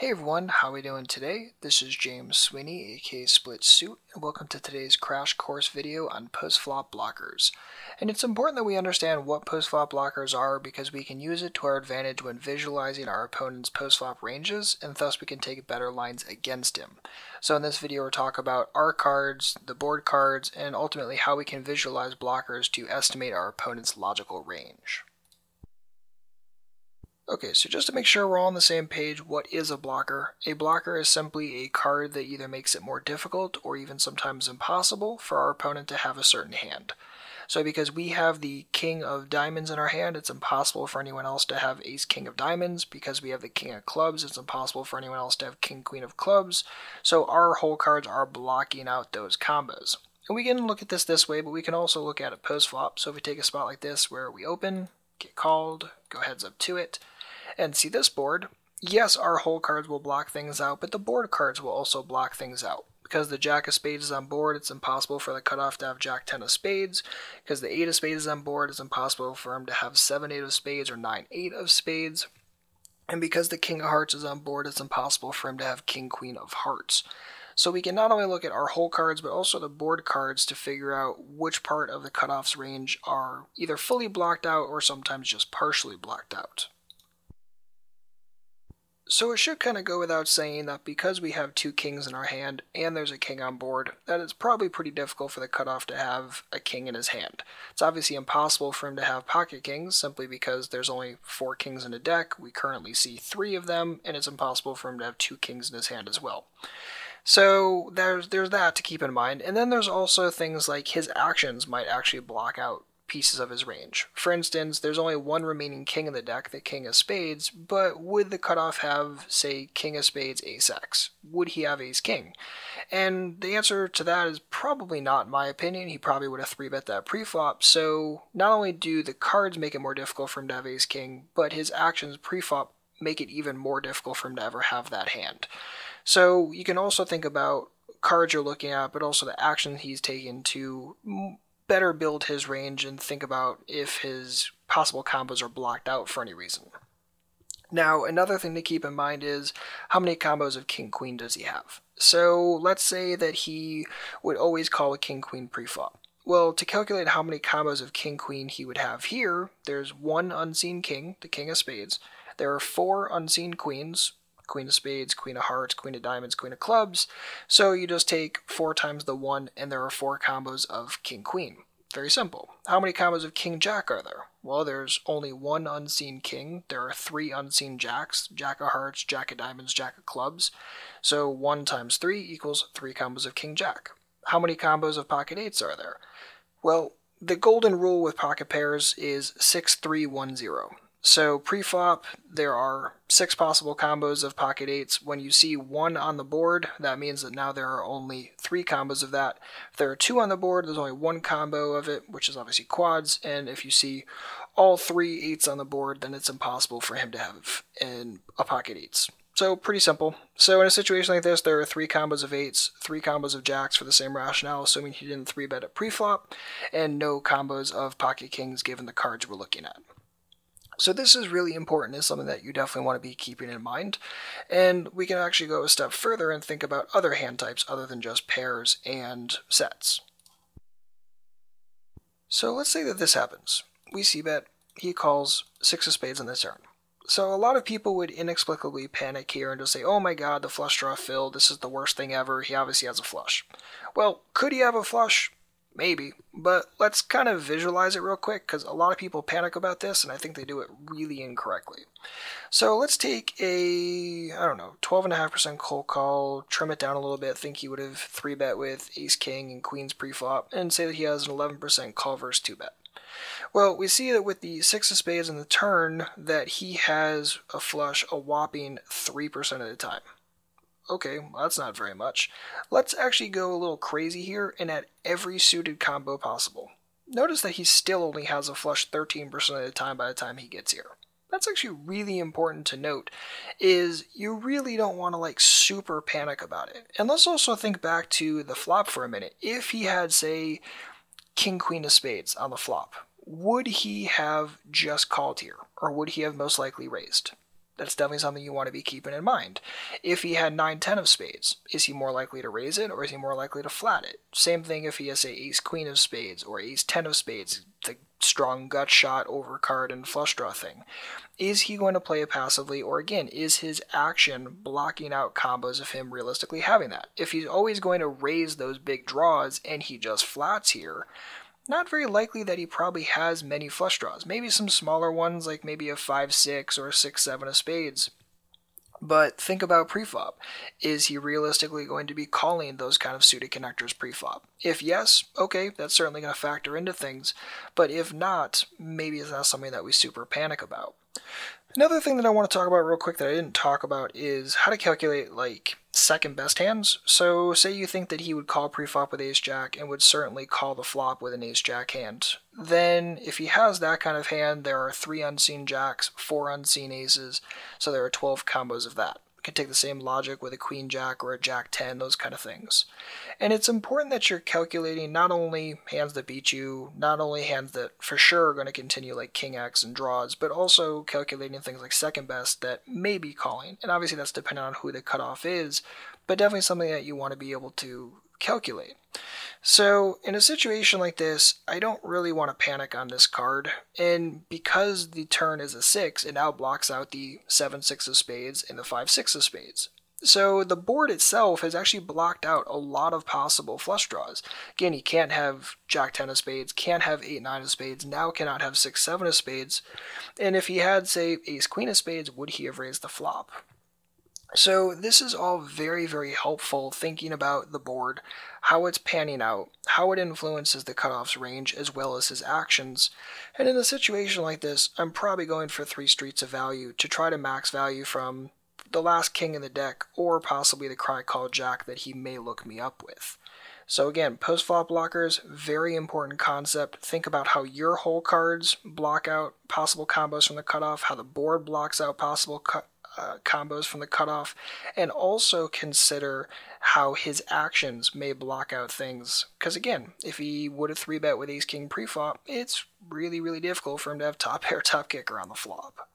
Hey everyone, how are we doing today? This is James Sweeney, aka SplitSuit, and welcome to today's crash course video on postflop blockers. And it's important that we understand what postflop blockers are because we can use it to our advantage when visualizing our opponent's postflop ranges, and thus we can take better lines against him. So in this video we'll talk about our cards, the board cards, and ultimately how we can visualize blockers to estimate our opponent's logical range. Okay, so just to make sure we're all on the same page, what is a blocker? A blocker is simply a card that either makes it more difficult or even sometimes impossible for our opponent to have a certain hand. So because we have the King of Diamonds in our hand, it's impossible for anyone else to have Ace King of Diamonds. Because we have the King of Clubs, it's impossible for anyone else to have King Queen of Clubs. So our whole cards are blocking out those combos. And we can look at this way, but we can also look at it post-flop. So if we take a spot like this where we open, get called, go heads up to it, and see this board, yes, our whole cards will block things out, but the board cards will also block things out. Because the Jack of Spades is on board, it's impossible for the cutoff to have Jack 10 of Spades. Because the 8 of Spades is on board, it's impossible for him to have 7 8 of Spades or 9 8 of Spades. And because the King of Hearts is on board, it's impossible for him to have King Queen of Hearts. So we can not only look at our whole cards, but also the board cards to figure out which part of the cutoff's range are either fully blocked out or sometimes just partially blocked out. So it should kind of go without saying that because we have two kings in our hand and there's a king on board, that it's probably pretty difficult for the cutoff to have a king in his hand. It's obviously impossible for him to have pocket kings simply because there's only 4 kings in a deck. We currently see 3 of them, and it's impossible for him to have 2 kings in his hand as well. So there's that to keep in mind. And then there's also things like his actions might actually block out pieces of his range. For instance, there's only one remaining king in the deck, the King of Spades, but would the cutoff have, say, King of Spades, Ace X? Would he have Ace King? And the answer to that is probably not, in my opinion. He probably would have 3-bet that pre-flop, so not only do the cards make it more difficult for him to have Ace King, but his actions pre-flop make it even more difficult for him to ever have that hand. So you can also think about cards you're looking at, but also the actions he's taken to better build his range and think about if his possible combos are blocked out for any reason. Now, another thing to keep in mind is how many combos of King-Queen does he have? So let's say that he would always call a King-Queen pre-flop. Well, to calculate how many combos of King-Queen he would have here, there's one unseen king, the King of Spades. There are 4 unseen queens, Queen of Spades, Queen of Hearts, Queen of Diamonds, Queen of Clubs. So you just take 4 times the 1, and there are 4 combos of King-Queen. Very simple. How many combos of King-Jack are there? Well, there's only 1 unseen king. There are 3 unseen jacks, Jack of Hearts, Jack of Diamonds, Jack of Clubs. So 1 times 3 equals 3 combos of King-Jack. How many combos of pocket 8s are there? Well, the golden rule with pocket pairs is 6-3-1-0. So pre-flop, there are 6 possible combos of pocket 8s. When you see 1 on the board, that means that now there are only 3 combos of that. If there are 2 on the board, there's only 1 combo of it, which is obviously quads. And if you see all 3 8s on the board, then it's impossible for him to have a pocket 8s. So pretty simple. So in a situation like this, there are 3 combos of 8s, 3 combos of jacks for the same rationale, assuming he didn't 3-bet at pre-flop, and no combos of pocket kings given the cards we're looking at. So this is really important. It's something that you definitely want to be keeping in mind. And we can actually go a step further and think about other hand types other than just pairs and sets. So let's say that this happens. We c-bet, he calls 6 of Spades on the turn. So a lot of people would inexplicably panic here and just say, oh my god, the flush draw filled, this is the worst thing ever, he obviously has a flush. Well, could he have a flush? Maybe, but let's kind of visualize it real quick because a lot of people panic about this and I think they do it really incorrectly. So let's take a, 12.5% cold call, trim it down a little bit, think he would have 3-bet with Ace King and Queens pre-flop, and say that he has an 11% call versus 2-bet. Well, we see that with the 6 of Spades in the turn that he has a flush a whopping 3% of the time. Okay, well, that's not very much. Let's actually go a little crazy here and add every suited combo possible. Notice that he still only has a flush 13% of the time by the time he gets here. That's actually really important to note, is you really don't want to super panic about it. And let's also think back to the flop for a minute. If he had, say, King Queen of Spades on the flop, would he have just called here, or would he have most likely raised? That's definitely something you want to be keeping in mind. If he had 9-10 of spades, is he more likely to raise it or is he more likely to flat it? Same thing if he has, say, ace-queen of spades or ace-10 of spades, the strong gut shot, overcard, and flush draw thing. Is he going to play it passively, or again, is his action blocking out combos of him realistically having that? If he's always going to raise those big draws and he just flats here, not very likely that he probably has many flush draws. Maybe some smaller ones, like maybe a 5-6 or a 6-7 of spades. But think about preflop. Is he realistically going to be calling those kind of suited connectors preflop? If yes, okay, that's certainly going to factor into things. But if not, maybe it's not something that we super panic about. Another thing that I want to talk about real quick that I didn't talk about is how to calculate, like, second best hands. So say you think that he would call preflop with ace-jack and would certainly call the flop with an ace-jack hand. Then if he has that kind of hand, there are 3 unseen jacks, 4 unseen aces, so there are 12 combos of that. You can take the same logic with a queen-jack or a jack-10, those kind of things. And it's important that you're calculating not only hands that beat you, not only hands that for sure are going to continue like king-x and draws, but also calculating things like second best that may be calling. And obviously that's dependent on who the cutoff is, but definitely something that you want to be able to calculate. So in a situation like this, I don't really want to panic on this card, and because the turn is a 6, it now blocks out the 7-6 of spades and the 5-6 of spades. So the board itself has actually blocked out a lot of possible flush draws. Again, he can't have jack-10 of spades, can't have 8-9 of spades, now cannot have 6-7 of spades, and if he had, say, ace-queen of spades, would he have raised the flop? So this is all very, very helpful thinking about the board, how it's panning out, how it influences the cutoff's range as well as his actions. And in a situation like this, I'm probably going for 3 streets of value to try to max value from the last king in the deck or possibly the cry call jack that he may look me up with. So again, post-flop blockers, very important concept. Think about how your whole cards block out possible combos from the cutoff, how the board blocks out possible combos from the cutoff, and also consider how his actions may block out things. Because again, if he would have 3-bet with ace-king preflop, it's really, really difficult for him to have top pair, top kicker on the flop.